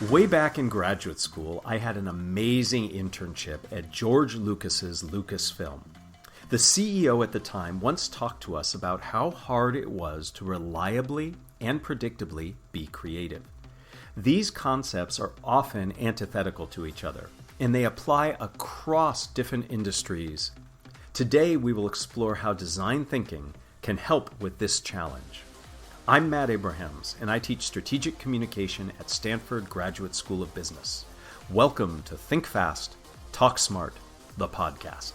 Way back in graduate school, I had an amazing internship at George Lucas's Lucasfilm. The CEO at the time once talked to us about how hard it was to reliably and predictably be creative. These concepts are often antithetical to each other, and they apply across different industries. Today, we will explore how design thinking can help with this challenge. I'm Matt Abrahams, and I teach strategic communication at Stanford Graduate School of Business. Welcome to Think Fast, Talk Smart, the podcast.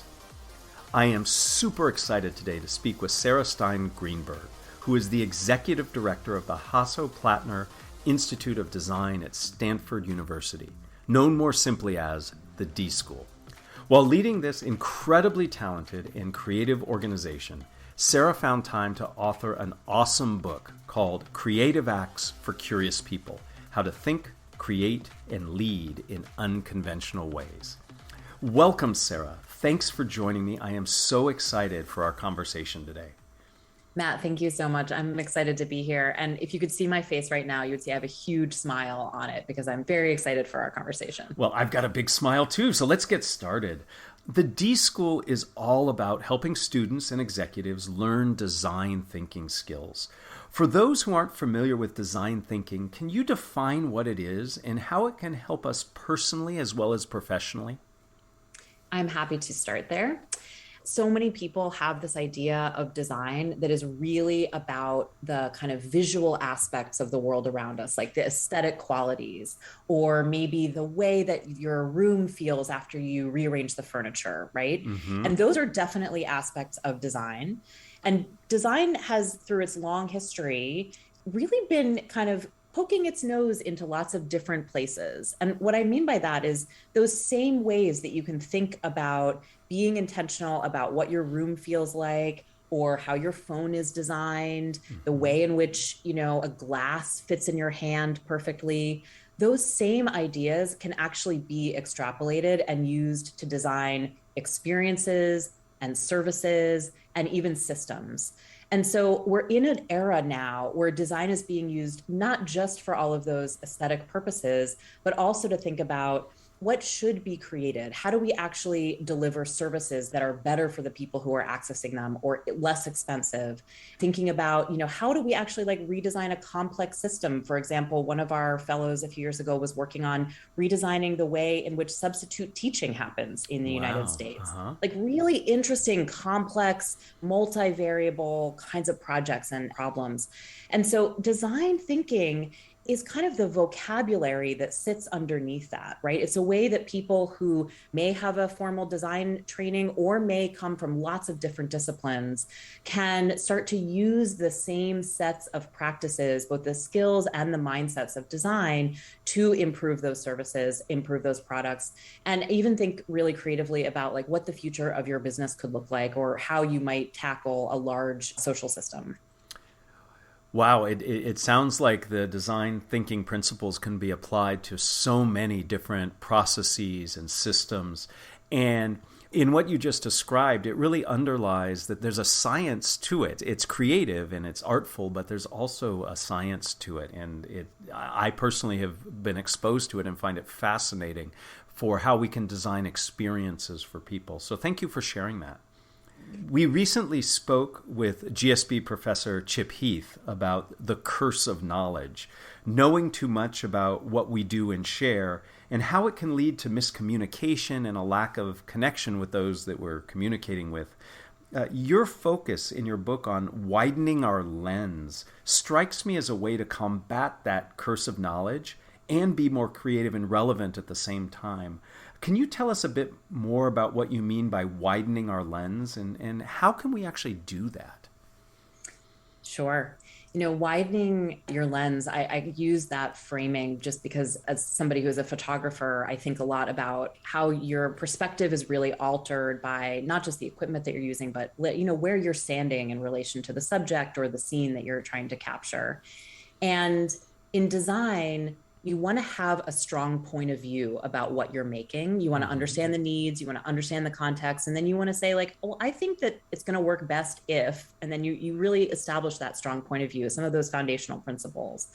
I am super excited today to speak with Sarah Stein Greenberg, who is the Executive Director of the Hasso Plattner Institute of Design at Stanford University, known more simply as the D.school. While leading this incredibly talented and creative organization, Sarah found time to author an awesome book called Creative Acts for Curious People: How to Think, Create, and Lead in Unconventional Ways. Welcome, Sarah. Thanks for joining me. I am so excited for our conversation today. Matt, thank you so much. I'm excited to be here. And if you could see my face right now, you would see I have a huge smile on it because I'm very excited for our conversation. Well, I've got a big smile too, so let's get started. The D.school is all about helping students and executives learn design thinking skills. For those who aren't familiar with design thinking, can you define what it is and how it can help us personally as well as professionally? I'm happy to start there. So many people have this idea of design that is really about the kind of visual aspects of the world around us, like the aesthetic qualities, or maybe the way that your room feels after you rearrange the furniture, right? Mm-hmm. And those are definitely aspects of design. And design has, through its long history, really been kind of poking its nose into lots of different places. And what I mean by that is those same ways that you can think about being intentional about what your room feels like, or how your phone is designed, the way in which, a glass fits in your hand perfectly. Those same ideas can actually be extrapolated and used to design experiences and services and even systems. And so we're in an era now where design is being used not just for all of those aesthetic purposes, but also to think about what should be created. How do we actually deliver services that are better for the people who are accessing them or less expensive? Thinking about, how do we actually redesign a complex system? For example, one of our fellows a few years ago was working on redesigning the way in which substitute teaching happens in the United States. Really interesting, complex, multivariable kinds of projects and problems. And so design thinking is kind of the vocabulary that sits underneath that, right? It's a way that people who may have a formal design training or may come from lots of different disciplines can start to use the same sets of practices, both the skills and the mindsets of design, to improve those services, improve those products, and even think really creatively about what the future of your business could look like or how you might tackle a large social system. Wow, it sounds like the design thinking principles can be applied to so many different processes and systems. And in what you just described, it really underlies that there's a science to it. It's creative and it's artful, but there's also a science to it. And I personally have been exposed to it and find it fascinating for how we can design experiences for people. So thank you for sharing that. We recently spoke with GSB professor Chip Heath about the curse of knowledge, knowing too much about what we do and share, and how it can lead to miscommunication and a lack of connection with those that we're communicating with. Your focus in your book on widening our lens strikes me as a way to combat that curse of knowledge and be more creative and relevant at the same time. Can you tell us a bit more about what you mean by widening our lens and how can we actually do that? Sure. Widening your lens, I use that framing just because as somebody who is a photographer, I think a lot about how your perspective is really altered by not just the equipment that you're using, but where you're standing in relation to the subject or the scene that you're trying to capture. And in design, you want to have a strong point of view about what you're making. You want to understand the needs, you want to understand the context, and then you want to say I think that it's going to work best if, and then you really establish that strong point of view, some of those foundational principles.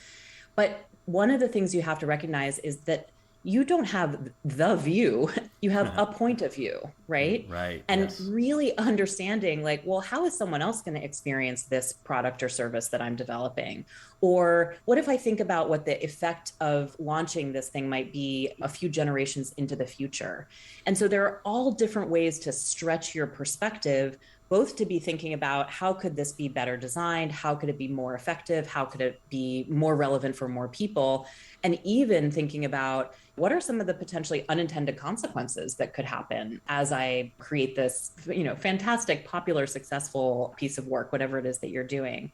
But one of the things you have to recognize is that you don't have the view, you have a point of view, right? Right. And Yes. really understanding, like, well, how is someone else going to experience this product or service that I'm developing? Or what if I think about what the effect of launching this thing might be a few generations into the future? And so there are all different ways to stretch your perspective, both to be thinking about how could this be better designed? How could it be more effective? How could it be more relevant for more people? And even thinking about what are some of the potentially unintended consequences that could happen as I create this, fantastic, popular, successful piece of work, whatever it is that you're doing.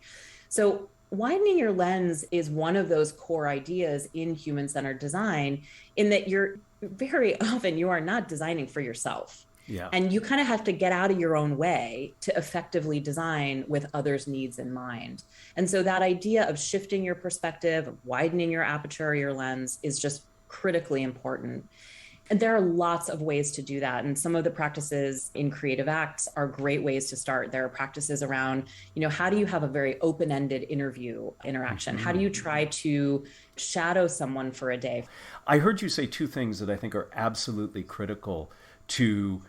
So widening your lens is one of those core ideas in human-centered design, in that you're very often, you are not designing for yourself. Yeah. And you kind of have to get out of your own way to effectively design with others' needs in mind. And so that idea of shifting your perspective, of widening your aperture, your lens, is just critically important. And there are lots of ways to do that. And some of the practices in Creative Acts are great ways to start. There are practices around, how do you have a very open-ended interview interaction? How do you try to shadow someone for a day? I heard you say two things that I think are absolutely critical to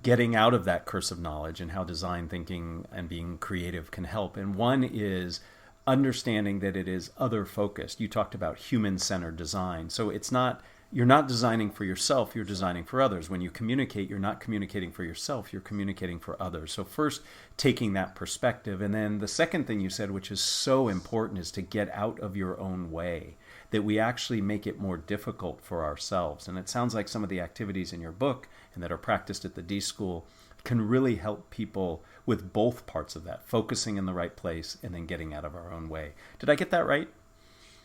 getting out of that curse of knowledge and how design thinking and being creative can help. And one is understanding that it is other focused. You talked about human-centered design. So you're not designing for yourself, you're designing for others. When you communicate, you're not communicating for yourself, you're communicating for others. So first, taking that perspective. And then the second thing you said, which is so important, is to get out of your own way, that we actually make it more difficult for ourselves. And it sounds like some of the activities in your book and that are practiced at the D.school can really help people with both parts of that, focusing in the right place and then getting out of our own way. Did I get that right?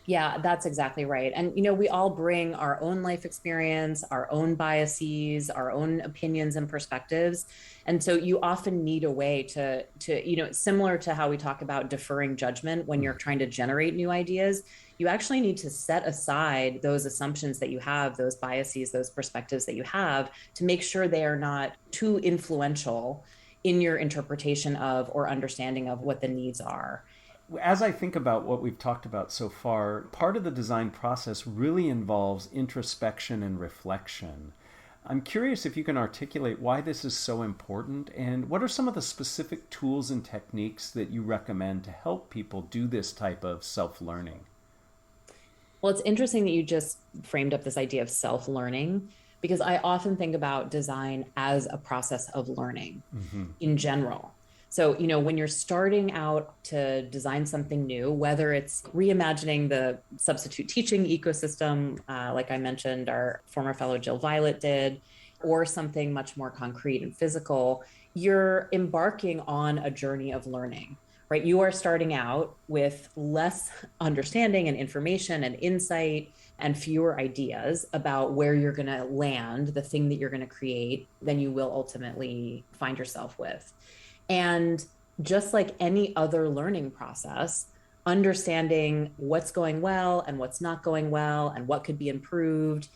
Yeah, that's exactly right. And, we all bring our own life experience, our own biases, our own opinions and perspectives. And so you often need a way to similar to how we talk about deferring judgment when you're trying to generate new ideas, you actually need to set aside those assumptions that you have, those biases, those perspectives that you have, to make sure they are not too influential in your interpretation of or understanding of what the needs are. As I think about what we've talked about so far, part of the design process really involves introspection and reflection. I'm curious if you can articulate why this is so important, and what are some of the specific tools and techniques that you recommend to help people do this type of self-learning? Well, it's interesting that you just framed up this idea of self-learning, because I often think about design as a process of learning in general. So, when you're starting out to design something new, whether it's reimagining the substitute teaching ecosystem, like I mentioned, our former fellow Jill Violet did, or something much more concrete and physical, you're embarking on a journey of learning, right? You are starting out with less understanding and information and insight and fewer ideas about where you're going to land, the thing that you're going to create, than you will ultimately find yourself with. And just like any other learning process, understanding what's going well and what's not going well and what could be improved,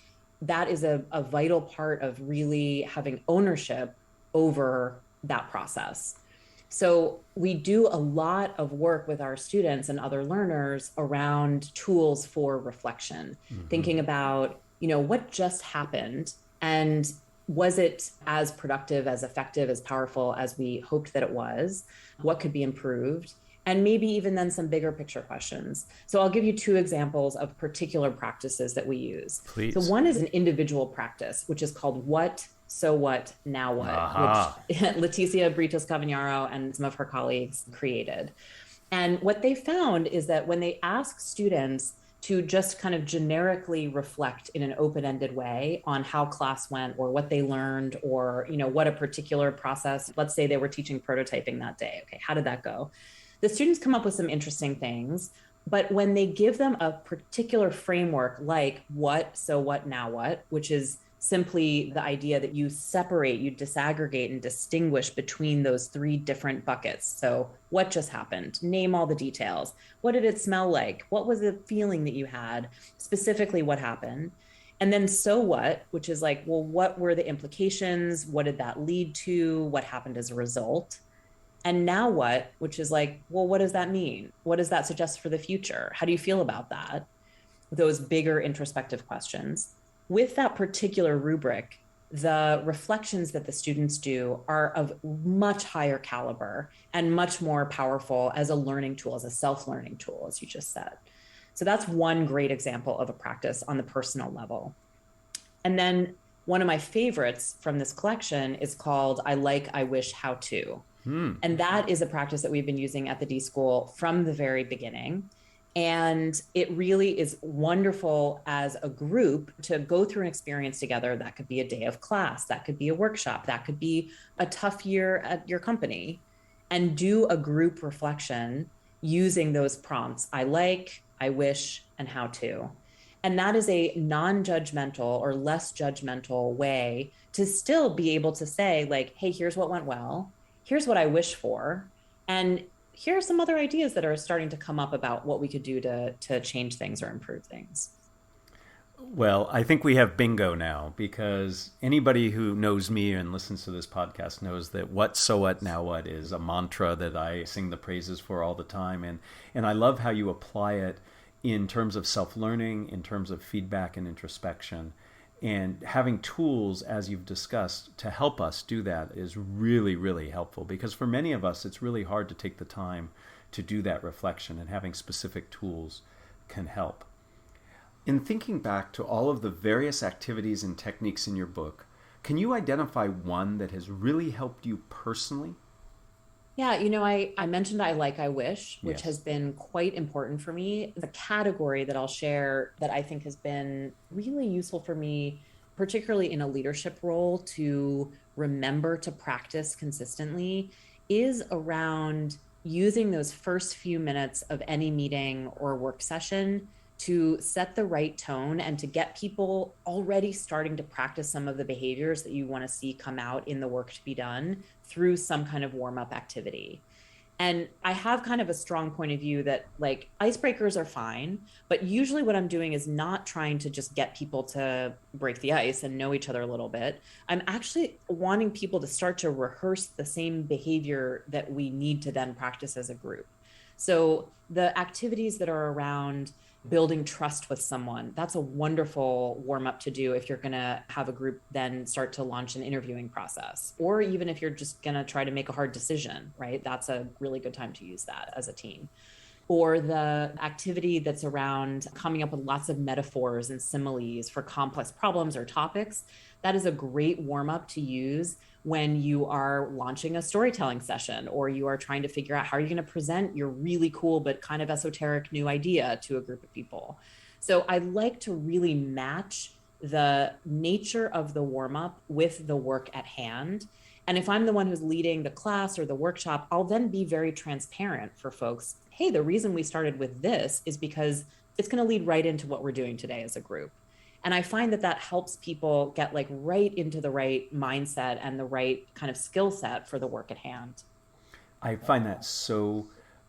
that is a vital part of really having ownership over that process. So we do a lot of work with our students and other learners around tools for reflection, thinking about, what just happened, and was it as productive, as effective, as powerful as we hoped that it was? What could be improved? And maybe even then some bigger picture questions. So I'll give you two examples of particular practices that we use. Please. So one is an individual practice, which is called What, So What, Now What, which Leticia Britos Cavagnaro and some of her colleagues created. And what they found is that when they ask students to just kind of generically reflect in an open-ended way on how class went or what they learned, or, what a particular process, let's say they were teaching prototyping that day. Okay, how did that go? The students come up with some interesting things, but when they give them a particular framework like what, so what, now what, which is simply the idea that you separate, you disaggregate and distinguish between those three different buckets. So what just happened? Name all the details. What did it smell like? What was the feeling that you had? Specifically, what happened? And then so what, which is like, well, what were the implications? What did that lead to? What happened as a result? And now what, which is like, well, what does that mean? What does that suggest for the future? How do you feel about that? those bigger introspective questions. With that particular rubric, the reflections that the students do are of much higher caliber and much more powerful as a learning tool, as a self-learning tool, as you just said. So that's one great example of a practice on the personal level. And then one of my favorites from this collection is called I Like, I Wish, How To. And that is a practice that we've been using at the D.school from the very beginning. And it really is wonderful as a group to go through an experience together. That could be a day of class, that could be a workshop, that could be a tough year at your company, and do a group reflection using those prompts, I like, I wish, and how to. And that is a non-judgmental or less judgmental way to still be able to say, like, hey, here's what went well, here's what I wish for, and here are some other ideas that are starting to come up about what we could do to change things or improve things. Well, I think we have bingo now, because anybody who knows me and listens to this podcast knows that what, so what, now what is a mantra that I sing the praises for all the time. And I love how you apply it in terms of self-learning, in terms of feedback and introspection. And having tools, as you've discussed, to help us do that is really, really helpful, because for many of us, it's really hard to take the time to do that reflection, and having specific tools can help. In thinking back to all of the various activities and techniques in your book, can you identify one that has really helped you personally? Yeah, I mentioned I like, I wish, which Yes. has been quite important for me. The category that I'll share that I think has been really useful for me, particularly in a leadership role, to remember to practice consistently, is around using those first few minutes of any meeting or work session to set the right tone and to get people already starting to practice some of the behaviors that you want to see come out in the work to be done through some kind of warm-up activity. And I have kind of a strong point of view that, like, icebreakers are fine, but usually what I'm doing is not trying to just get people to break the ice and know each other a little bit. I'm actually wanting people to start to rehearse the same behavior that we need to then practice as a group. So the activities that are around building trust with someone, that's a wonderful warm up to do if you're going to have a group then start to launch an interviewing process, or even if you're just going to try to make a hard decision, right? That's a really good time to use that as a team. Or the activity that's around coming up with lots of metaphors and similes for complex problems or topics. That is a great warm up to use when you are launching a storytelling session, or you are trying to figure out how are you going to present your really cool but kind of esoteric new idea to a group of people. So I like to really match the nature of the warm up with the work at hand. And if I'm the one who's leading the class or the workshop, I'll then be very transparent for folks. Hey, the reason we started with this is because it's going to lead right into what we're doing today as a group. And I find that that helps people get like right into the right mindset and the right kind of skill set for the work at hand. I find that so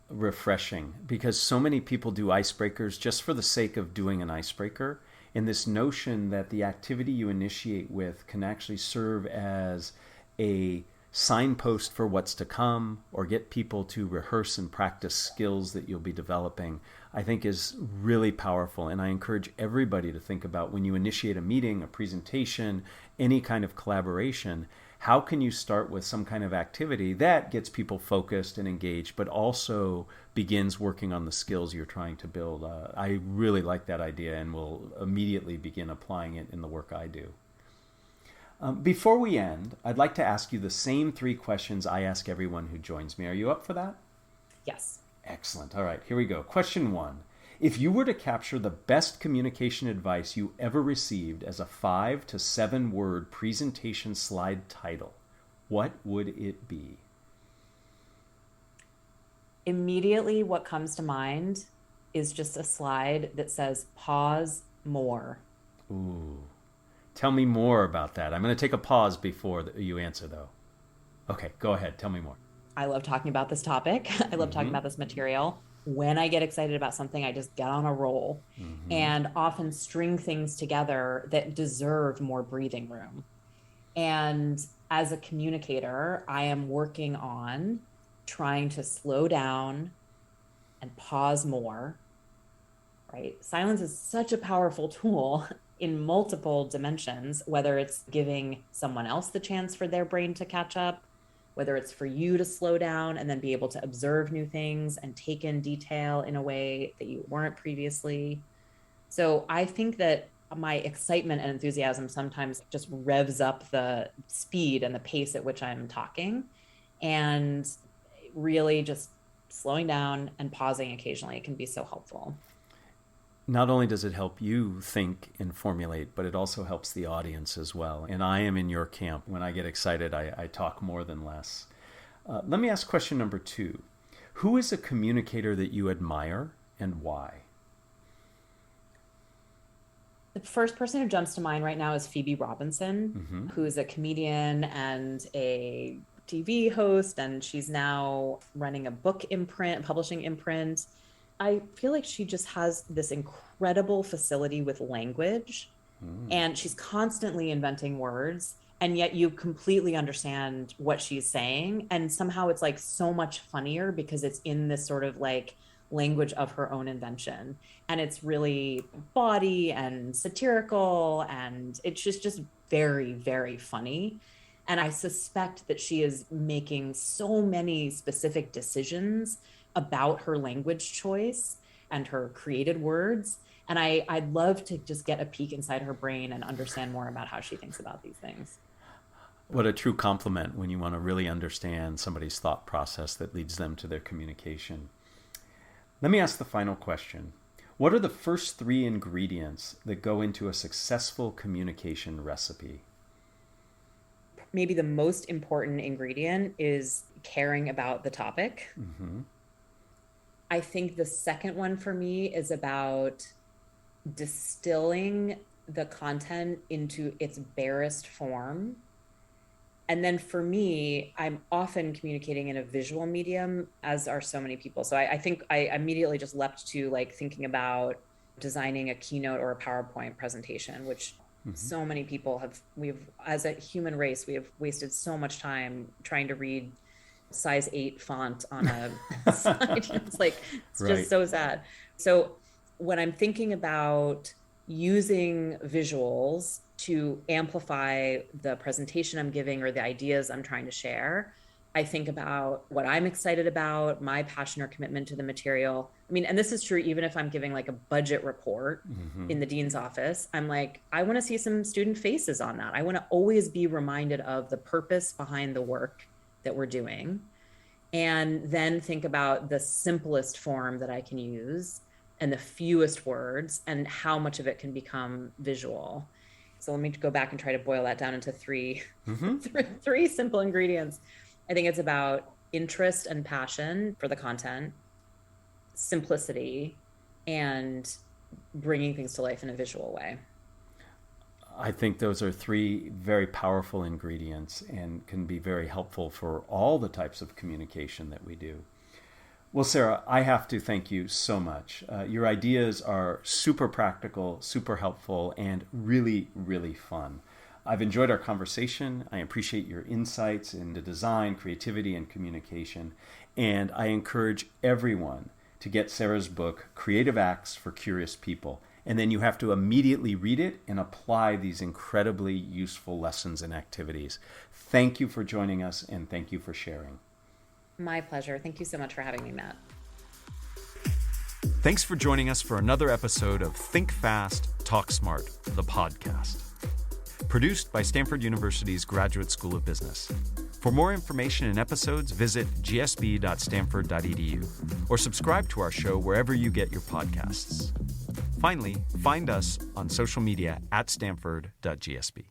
refreshing, because so many people do icebreakers just for the sake of doing an icebreaker. And this notion that the activity you initiate with can actually serve as a signpost for what's to come, or get people to rehearse and practice skills that you'll be developing, I think is really powerful. And I encourage everybody to think about, when you initiate a meeting, a presentation, any kind of collaboration, how can you start with some kind of activity that gets people focused and engaged, but also begins working on the skills you're trying to build. I really like that idea, and will immediately begin applying it in the work I do. Before we end, I'd like to ask you the same 3 questions I ask everyone who joins me. Are you up for that? Yes. Excellent. All right, here we go. Question 1. If you were to capture the best communication advice you ever received as a 5 to 7 word presentation slide title, what would it be? Immediately, what comes to mind is just a slide that says, pause more. Ooh. Tell me more about that. I'm going to take a pause before you answer, though. Okay, go ahead. Tell me more. I love talking about this topic. I love talking about this material. When I get excited about something, I just get on a roll and often string things together that deserve more breathing room. And as a communicator, I am working on trying to slow down and pause more, right? Silence is such a powerful tool in multiple dimensions, whether it's giving someone else the chance for their brain to catch up, whether it's for you to slow down and then be able to observe new things and take in detail in a way that you weren't previously. So I think that my excitement and enthusiasm sometimes just revs up the speed and the pace at which I'm talking, and really just slowing down and pausing occasionally can be so helpful. Not only does it help you think and formulate, but it also helps the audience as well. And I am in your camp. When I get excited, I talk more than less. Let me ask question number 2. Who is a communicator that you admire and why? The first person who jumps to mind right now is Phoebe Robinson, who's a comedian and a TV host, and she's now running a book imprint, publishing imprint. I feel like she just has this incredible facility with language, and she's constantly inventing words, and yet you completely understand what she's saying. And somehow it's like so much funnier because it's in this sort of like language of her own invention. And it's really bawdy and satirical, and it's just very, very funny. And I suspect that she is making so many specific decisions about her language choice and her created words. And I'd love to just get a peek inside her brain and understand more about how she thinks about these things. What a true compliment when you want to really understand somebody's thought process that leads them to their communication. Let me ask the final question. What are the first 3 ingredients that go into a successful communication recipe? Maybe the most important ingredient is caring about the topic. I think the second one for me is about distilling the content into its barest form. And then for me, I'm often communicating in a visual medium, as are so many people. So I think I immediately just leapt to like thinking about designing a keynote or a PowerPoint presentation, which so many people as a human race, we have wasted so much time trying to read size 8 font on a slide. It's like, it's just so sad. So when I'm thinking about using visuals to amplify the presentation I'm giving or the ideas I'm trying to share, I think about what I'm excited about, my passion or commitment to the material. I mean, and this is true even if I'm giving like a budget report in the dean's office. I'm like, I want to see some student faces on that. I want to always be reminded of the purpose behind the work that we're doing, and then think about the simplest form that I can use and the fewest words and how much of it can become visual. So let me go back and try to boil that down into three simple ingredients. I think it's about interest and passion for the content, simplicity, and bringing things to life in a visual way. I think those are 3 very powerful ingredients and can be very helpful for all the types of communication that we do. Well, Sarah, I have to thank you so much. Your ideas are super practical, super helpful, and really, really fun. I've enjoyed our conversation. I appreciate your insights into design, creativity, and communication. And I encourage everyone to get Sarah's book, Creative Acts for Curious People. And then you have to immediately read it and apply these incredibly useful lessons and activities. Thank you for joining us, and thank you for sharing. My pleasure. Thank you so much for having me, Matt. Thanks for joining us for another episode of Think Fast, Talk Smart, the podcast. Produced by Stanford University's Graduate School of Business. For more information and episodes, visit gsb.stanford.edu or subscribe to our show wherever you get your podcasts. Finally, find us on social media at stanford.gsb.